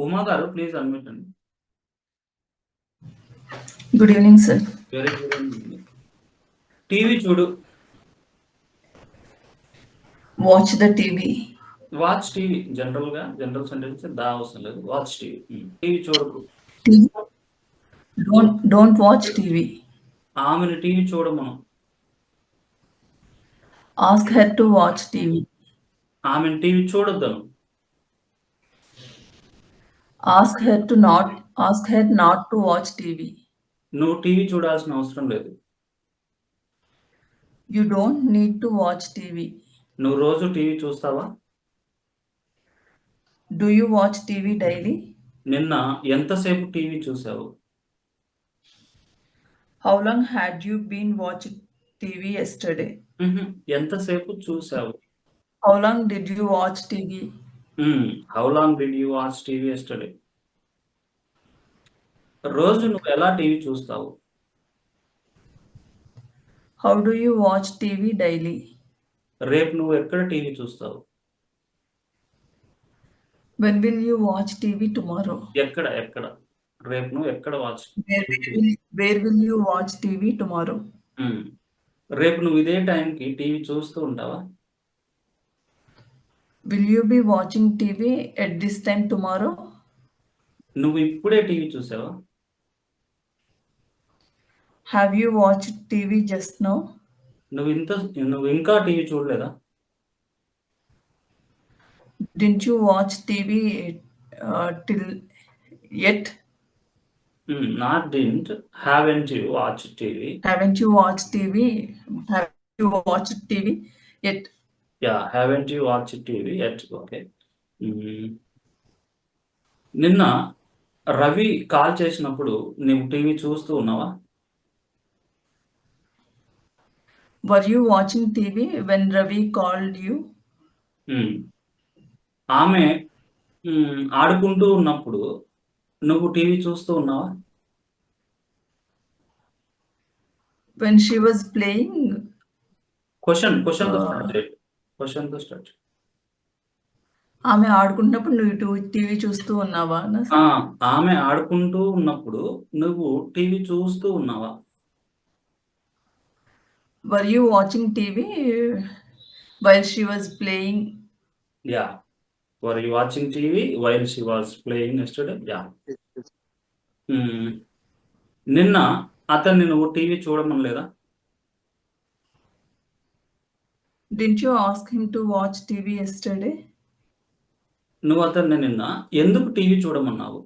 ఉమా గారు please unmute అండి. Good evening sir. Very good evening. TV చూడు. Watch the TV. Watch TV. General sentence దా అవసరం లేదు. Watch TV. టీవీ చూడకు. Don't watch TV. ఆమెను టీవీ చూడమను. Ask her to watch TV. ఆమెను టీవీ చూడొద్దను. Ask her not to watch TV. నువ్వు టీవీ చూడాల్సిన అవసరం లేదు. You don't need to watch TV. నువ్వు రోజు టీవీ చూస్తావా? Do you watch TV daily? నిన్న ఎంతసేపు టీవీ చూసావు? How long had you been watching TV yesterday? ఎంతసేపు చూసావు? How long did you watch TV? How long did you watch TV yesterday? రోజు నువ్వు ఎలా టీవీ చూస్తావు? How do you watch TV daily? రేపు నువ్వు ఎక్కడ టీవీ చూస్తావు? When will you watch TV tomorrow? ఎక్కడ రేపు నువ్వు ఎక్కడ watch? Where will you watch TV tomorrow? రేపు నువ్వు ఇదే టైంకి టీవీ చూస్తూ ఉంటావా? Will you be watching TV at this time tomorrow? నువ్వు ఇప్పుడే టీవీ చూసావా? Have you watched TV just now? నువ్వు ఇంకా టీవీ చూడలేదా? Didn't you watch TV till yet? Not didn't. Haven't you watched TV? Haven't you watched TV? Have you watched TV yet? Yeah, haven't you watched TV yet? Okay. నిన్న Ravi call చేసినప్పుడు నువ్వు TV చూస్తూ ఉన్నావా? Were you watching TV when Ravi called you? ఆమె ఆడుకుంటూ ఉన్నప్పుడు నువ్వు TV చూస్తూ ఉన్నావా? When she was playing. Question తో స్టార్ట్. ఆమె ఆడుకుంటున్నప్పుడు నువ్వు టీవీ చూస్తూ ఉన్నావా? ఆమె ఆడుకుంటూ ఉన్నప్పుడు నువ్వు టీవీ చూస్తూ ఉన్నావా? Were you watching TV while she was playing? Yeah. Were you watching TV while she was playing yesterday? Yeah. నిన్న అతన్ని నువ్వు TV చూడమనలేదా? Didn't you ask him to watch TV yesterday? నువ్వు అతన్ని నిన్న ఎందుకు TV చూడమన్నావు?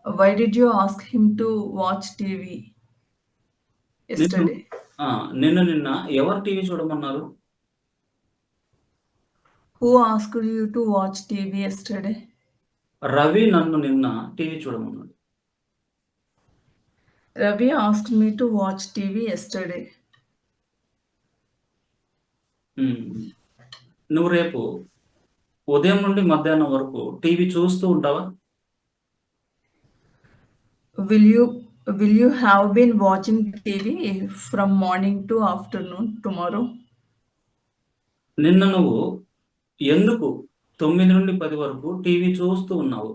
Why did you ask him to watch TV yesterday? నిన్న ఎవరు TV చూడమన్నారు? Who asked you to watch TV yesterday? Ravi నన్ను నిన్న టీవీ చూడమన్నాడు. Ravi asked me to watch TV yesterday. నువ్వు రేపు ఉదయం నుండి మధ్యాహ్నం వరకు టీవీ చూస్తూ ఉంటావా? Will you have been watching TV from morning to afternoon tomorrow? నిన్న నువ్వు ఎందుకు 9 నుండి 10 వరకు టీవీ చూస్తూ ఉన్నావు?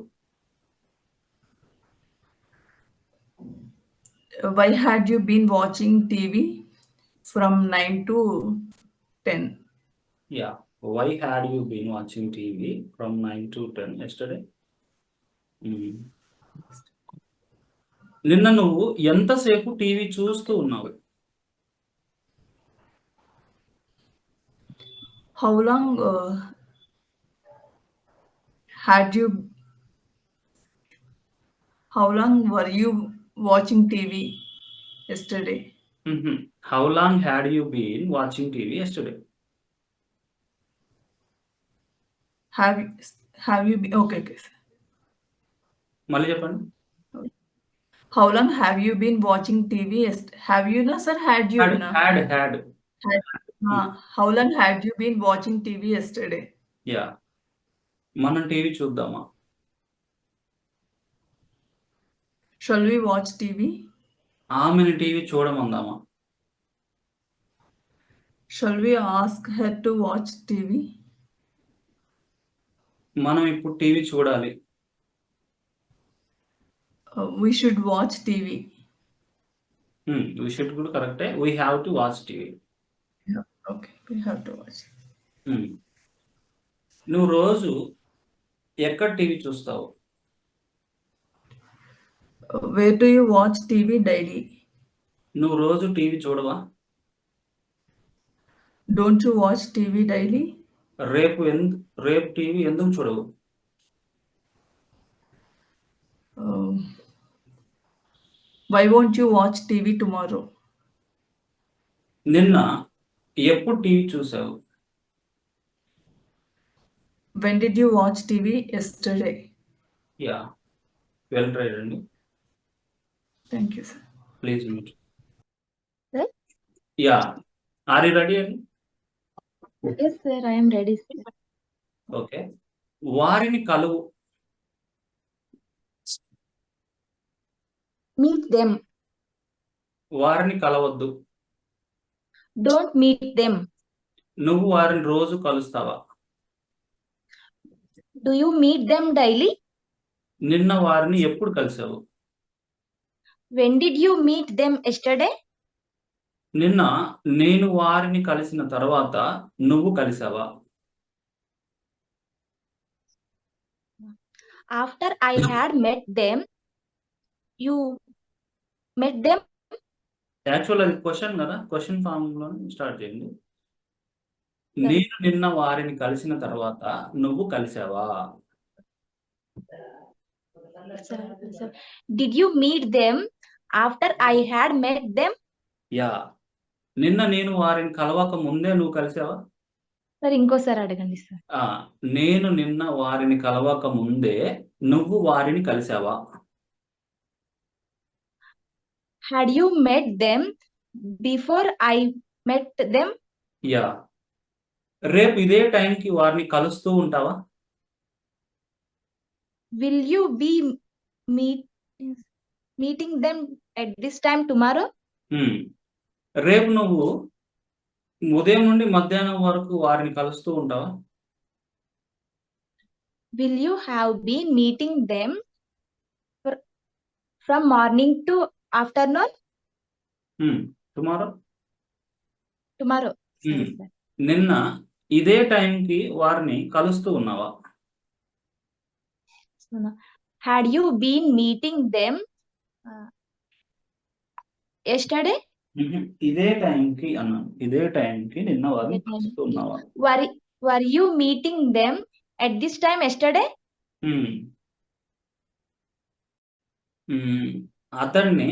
Why had you been watching TV from 9 to 10? Yeah. Why had you been watching TV from 9 to 10 yesterday? నిన్న నువ్వు ఎంతసేపు టీవీ చూస్తూ ఉన్నావు? How long were you watching TV yesterday? How long had you been watching TV yesterday? Have you been okay. మళ్ళీ చెప్పండి. How long have you been watching TV? Have you na sir? Had you na? Had. How long had you been watching TV yesterday? Yeah. మనం TV చూద్దామా? Shall we watch TV? ఆమెను TV చూడమందామా? Shall we ask her to watch TV? మనం ఇప్పుడు TV చూడాలి. We should watch TV. We should కూడా కరెక్టే. We have to watch TV. Yeah, okay, we have to watch. నువ్వు రోజు ఎక్కడ టీవీ చూస్తావు? Where do you watch TV daily? నువ్వు రోజు టీవీ చూడవా? Don't you watch TV daily? రేపు టీవీ ఎందుకు చూడవు? Why won't you watch TV tomorrow? నిన్న ఎప్పుడు టీవీ చూసావు? When did you watch TV yesterday? Yeah, well tried అండి. Thank you, sir. Please mute. Sir? Yeah, are you ready అండి? Yes, sir, I am ready, sir. Okay. వారిని కలువు. Meet them. వారిని కలవద్దు. Don't meet them. నువ్వు వారిని రోజు కలుస్తావా? Do you meet them daily? నిన్న వారిని ఎప్పుడు కలిసావు? When did you meet them yesterday? నిన్న నేను వారిని కలిసిన తర్వాత నువ్వు కలిసావా? After I had met them, you met them? Actual అది క్వశ్చన్ కదా, క్వశ్చన్ ఫామ్ లో స్టార్ట్ చేయండి. నేను నిన్న వారిని కలిసిన తర్వాత నువ్వు కలిసావా? Sir, did you meet them after I had met them? Yeah, నిన్న నేను వారిని కలవక ముందే నువ్వు కలిసావా? సార్ ఇంకోసారి అడగండి సార్. నేను నిన్న వారిని కలవక ముందే నువ్వు వారిని కలిసావా? Had you met them before I met them? Yeah, రేపు ఇదే టైంకి వారిని కలుస్తూ ఉంటావా? Will you be meeting them at this time tomorrow? రేపు నువ్వు ఉదయం నుండి మధ్యాహ్నం వరకు వారిని కలుస్తూ ఉంటావా? Will you have been meeting them from morning to afternoon? Tomorrow. Tomorrow. Sorry, sir. నిన్న ఇదే టైంకి వారిని కలుస్తూ ఉన్నావా? Had you been meeting them yesterday? ఇదే టైంకి అన్నాను. ఇదే టైంకి నిన్న వారిని కలుస్తూ ఉన్నావా? Were you meeting them at this time yesterday? అతన్ని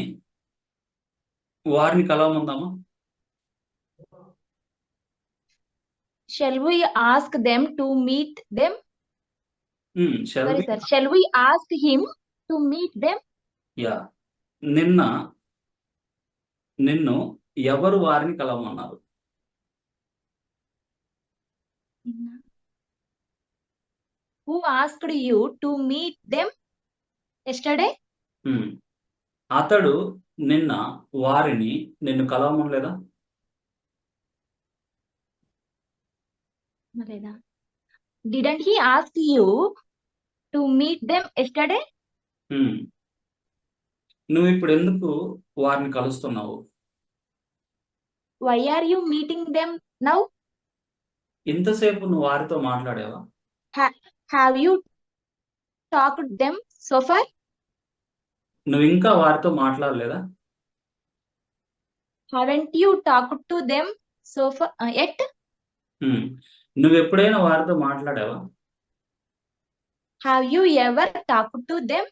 వారిని కలవమందామా? Shall we ask them to meet them? Sorry, sir. Shall we ask him to meet them? Yeah, నిన్ను ఎవరు వారిని కలవమన్నారు? Who asked you to meet them yesterday? అతడు నిన్ను కలవమనలేదా? Didn't he ask you to meet them yesterday? నువ్వు ఇప్పుడు ఎందుకు వారిని కలుస్తున్నావు? Why are you meeting them now? ఇంతసేపు నువ్వు వారితో మాట్లాడావా? Have you talked them so far? నువ్వు ఇంకా వారితో మాట్లాడలేదా? Haven't you talked to them so far yet? నువ్వు ఎప్పుడైనా వారితో మాట్లాడావా? Have you ever talked to them?